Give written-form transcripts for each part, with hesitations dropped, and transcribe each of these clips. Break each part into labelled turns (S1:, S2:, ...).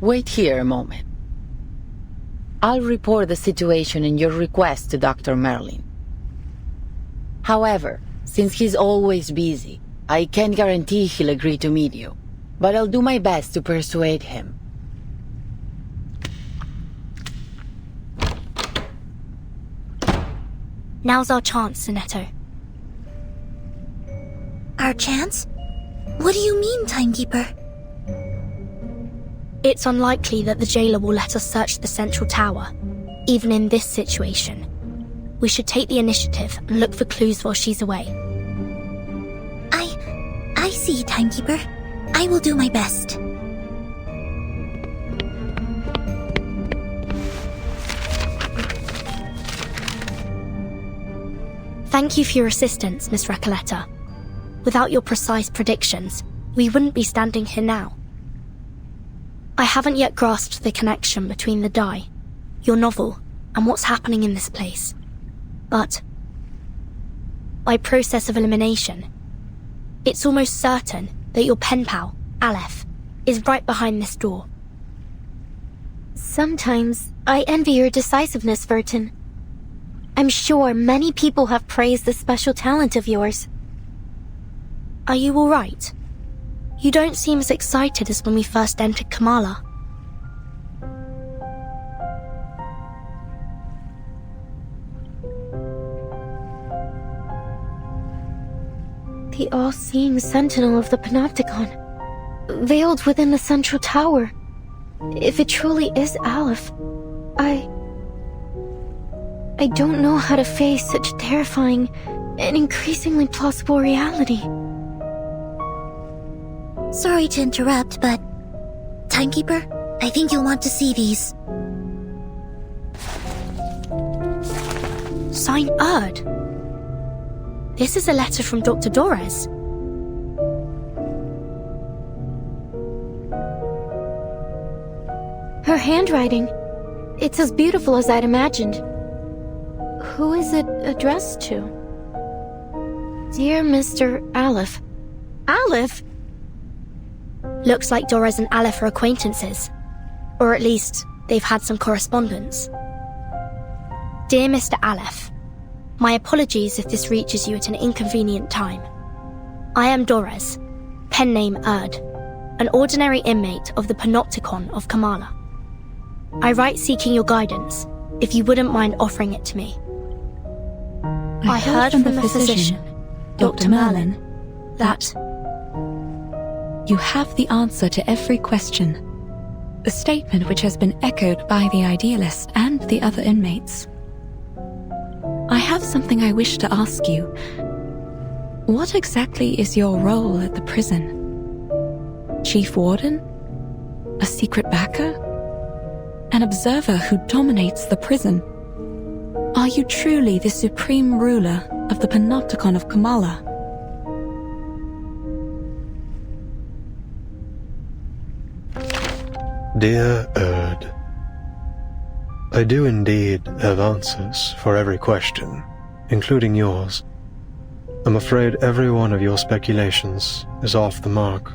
S1: Wait here a moment. I'll report the situation and your request to Dr. Merlin. However, since he's always busy, I can't guarantee he'll agree to meet you, but I'll do my best to persuade him.
S2: Now's our chance, Sinetto.
S3: Our chance? What do you mean, Timekeeper?
S2: It's unlikely that the jailer will let us search the central tower, even in this situation. We should take the initiative and look for clues while she's away.
S3: I see, Timekeeper. I will do my best.
S2: Thank you for your assistance, Miss Recoleta. Without your precise predictions, we wouldn't be standing here now. I haven't yet grasped the connection between the die, your novel, and what's happening in this place. But, by process of elimination, it's almost certain that your pen pal, Aleph, is right behind this door.
S4: Sometimes I envy your decisiveness, Vertin. I'm sure many people have praised this special talent of yours.
S2: Are you all right? You don't seem as excited as when we first entered Kamala.
S4: The all-seeing sentinel of the Panopticon, veiled within the central tower. If it truly is Aleph, I don't know how to face such a terrifying and increasingly plausible reality.
S3: Sorry to interrupt, but... Timekeeper, I think you'll want to see these.
S2: Signed Erd. This is a letter from Dr. Dorez.
S4: Her handwriting. It's as beautiful as I'd imagined. Who is it addressed to? Dear Mr. Aleph. Aleph?
S2: Looks like Dorez and Aleph are acquaintances. Or at least, they've had some correspondence. Dear Mr. Aleph, my apologies if this reaches you at an inconvenient time. I am Dorez, pen name Erd, an ordinary inmate of the Panopticon of Kamala. I write seeking your guidance, if you wouldn't mind offering it to me. I heard from the physician, Dr. Merlin, that...
S5: You have the answer to every question. A statement which has been echoed by the idealist and the other inmates. I have something I wish to ask you. What exactly is your role at the prison? Chief Warden? A secret backer? An observer who dominates the prison? Are you truly the supreme ruler of the Panopticon of Kamala?
S6: Dear Erd, I do indeed have answers for every question, including yours. I'm afraid every one of your speculations is off the mark.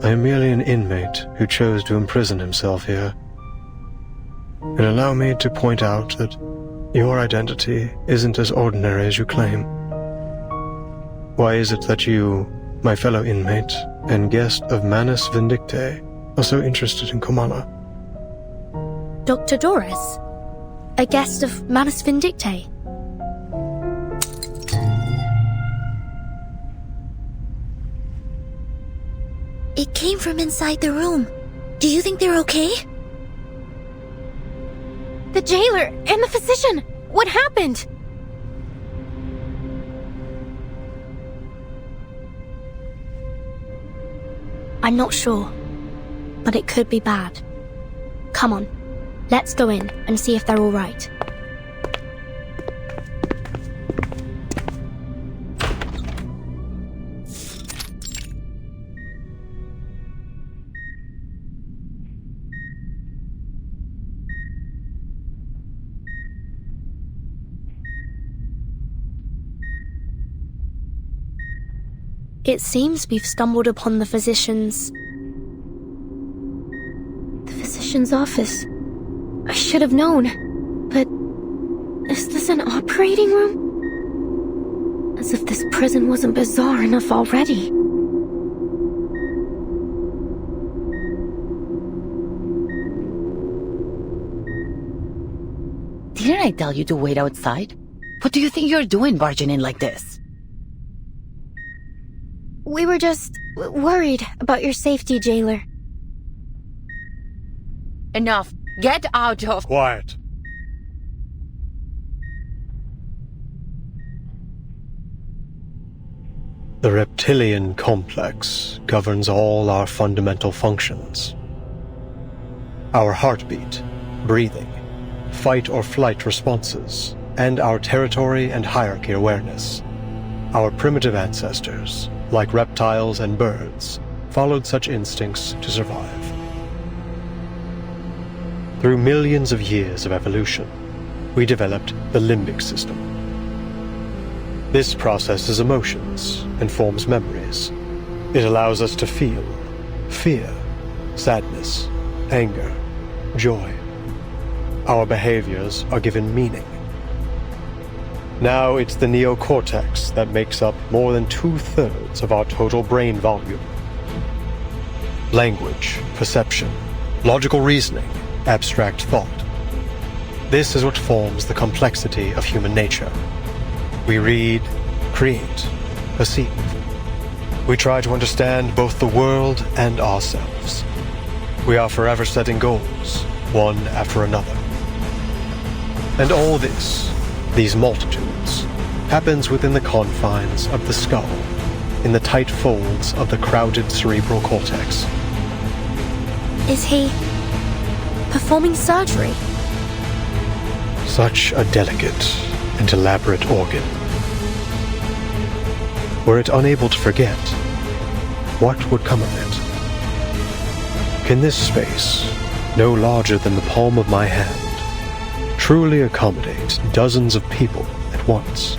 S6: I am merely an inmate who chose to imprison himself here. And allow me to point out that your identity isn't as ordinary as you claim. Why is it that you, my fellow inmate and guest of Manus Vindictae, are so interested in Kamala?
S2: Dr. Dorez? A guest of Manus Vindictae?
S3: It came from inside the room. Do you think they're okay?
S4: The jailer and the physician! What happened?
S2: I'm not sure, but it could be bad. Come on, let's go in and see if they're all right. It seems we've stumbled upon the physician's
S4: physician's office. I should have known. But is this an operating room? As if this prison wasn't bizarre enough already.
S1: Didn't I tell you to wait outside? What do you think you're doing barging in like this?
S4: We were just worried about your safety, jailer.
S1: Enough. Get out of...
S6: Quiet. The reptilian complex governs all our fundamental functions. Our heartbeat, breathing, fight or flight responses, and our territory and hierarchy awareness. Our primitive ancestors, like reptiles and birds, followed such instincts to survive. Through millions of years of evolution, we developed the limbic system. This processes emotions and forms memories. It allows us to feel fear, sadness, anger, joy. Our behaviors are given meaning. Now it's the neocortex that makes up more than 2/3 of our total brain volume. Language, perception, logical reasoning, abstract thought. This is what forms the complexity of human nature. We read, create, perceive. We try to understand both the world and ourselves. We are forever setting goals, one after another. And all this, these multitudes, happens within the confines of the skull, in the tight folds of the crowded cerebral cortex.
S2: Is he performing surgery?
S6: Such a delicate and elaborate organ. Were it unable to forget, what would come of it? Can this space, no larger than the palm of my hand, truly accommodate dozens of people at once?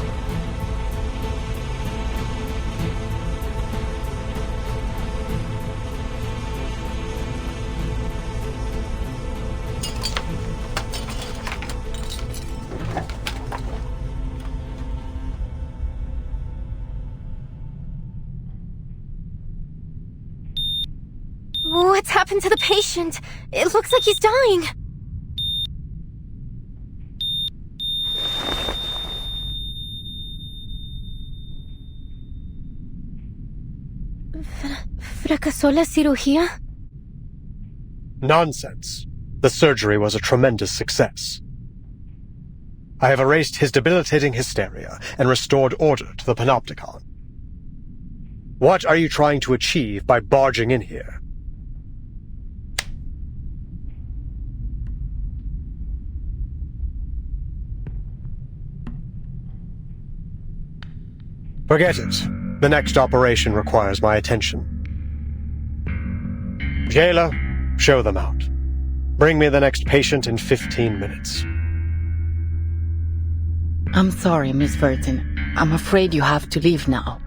S4: What's happened to the patient? It looks like he's dying. ¿Fracasó la cirugía?
S6: Nonsense. The surgery was a tremendous success. I have erased his debilitating hysteria and restored order to the Panopticon. What are you trying to achieve by barging in here? Forget it. The next operation requires my attention. Jailer, show them out. Bring me the next patient in 15 minutes.
S1: I'm sorry, Miss Burton. I'm afraid you have to leave now.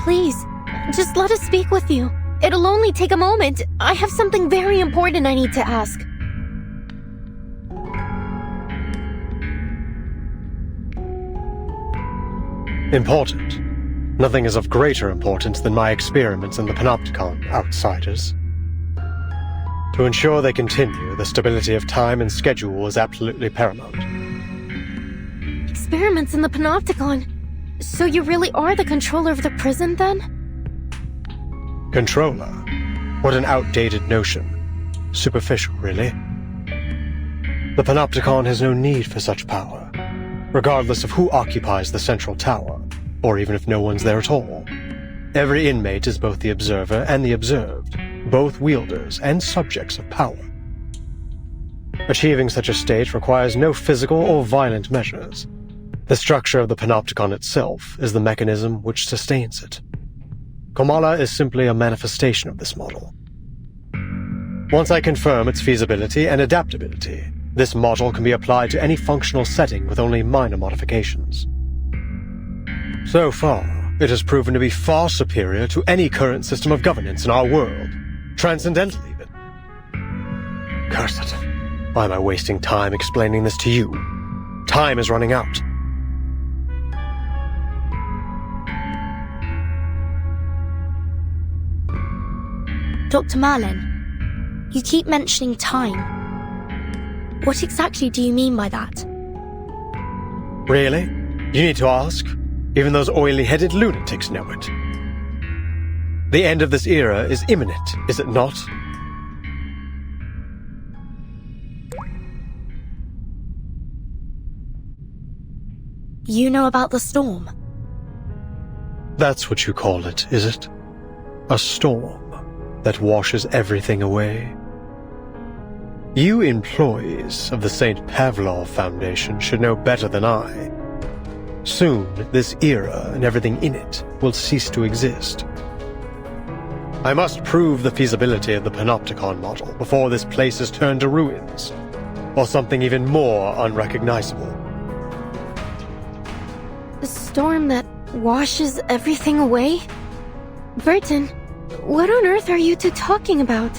S4: Please, just let us speak with you. It'll only take a moment. I have something very important I need to ask.
S6: Important? Nothing is of greater importance than my experiments in the Panopticon, outsiders. To ensure they continue, the stability of time and schedule is absolutely paramount.
S4: Experiments in the Panopticon? So you really are the controller of the prison, then?
S6: Controller? What an outdated notion. Superficial, really. The Panopticon has no need for such power, regardless of who occupies the central tower, or even if no one's there at all. Every inmate is both the observer and the observed, both wielders and subjects of power. Achieving such a state requires no physical or violent measures. The structure of the Panopticon itself is the mechanism which sustains it. Kamala is simply a manifestation of this model. Once I confirm its feasibility and adaptability, this model can be applied to any functional setting with only minor modifications. So far, it has proven to be far superior to any current system of governance in our world. Transcendental, even. Curse it. Why am I wasting time explaining this to you? Time is running out.
S2: Dr. Merlin, you keep mentioning time. What exactly do you mean by that?
S6: Really? You need to ask? Even those oily-headed lunatics know it. The end of this era is imminent, is it not?
S2: You know about the storm?
S6: That's what you call it, is it? A storm that washes everything away. You employees of the St. Pavlov Foundation should know better than I. Soon, this era and everything in it will cease to exist. I must prove the feasibility of the Panopticon model before this place is turned to ruins, or something even more unrecognizable.
S4: A storm that washes everything away? Burton, what on earth are you two talking about?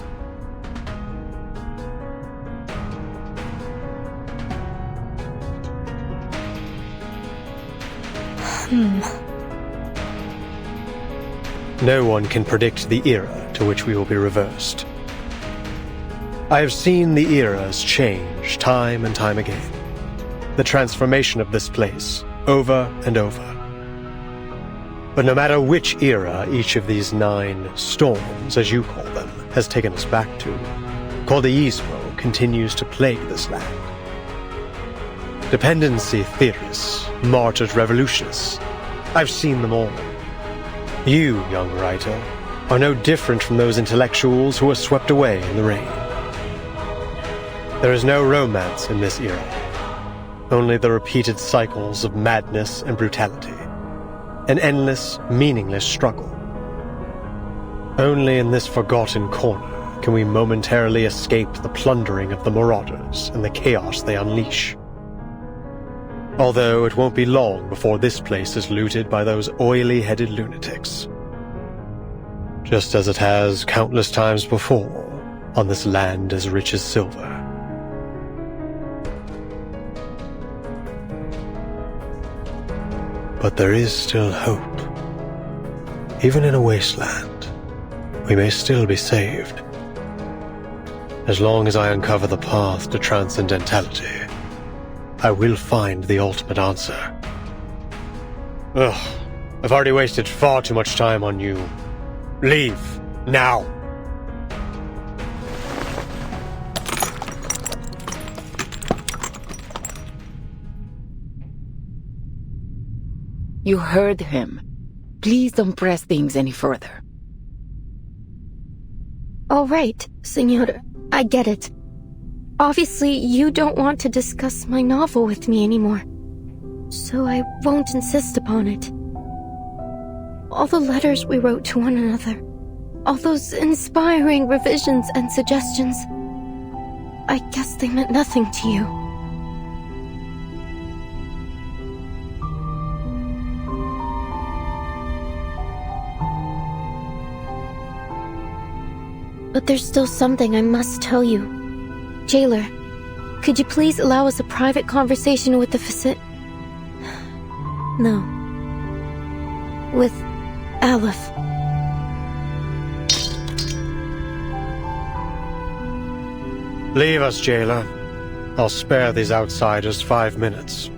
S6: No one can predict the era to which we will be reversed. I have seen the eras change time and time again. The transformation of this place, over and over. But no matter which era each of these 9 storms, as you call them, has taken us back to, Cordeismo continues to plague this land. Dependency theorists, martyred revolutionists, I've seen them all. You, young writer, are no different from those intellectuals who were swept away in the rain. There is no romance in this era, only the repeated cycles of madness and brutality, an endless, meaningless struggle. Only in this forgotten corner can we momentarily escape the plundering of the marauders and the chaos they unleash. Although it won't be long before this place is looted by those oily-headed lunatics. Just as it has countless times before on this land as rich as silver. But there is still hope. Even in a wasteland, we may still be saved. As long as I uncover the path to transcendentality, I will find the ultimate answer. Ugh, I've already wasted far too much time on you. Leave, now!
S1: You heard him. Please don't press things any further.
S4: All right, Senora, I get it. Obviously, you don't want to discuss my novel with me anymore, so I won't insist upon it. All the letters we wrote to one another, all those inspiring revisions and suggestions, I guess they meant nothing to you. But there's still something I must tell you. Jailer, could you please allow us a private conversation with the No. With Aleph.
S6: Leave us, jailer. I'll spare these outsiders 5 minutes.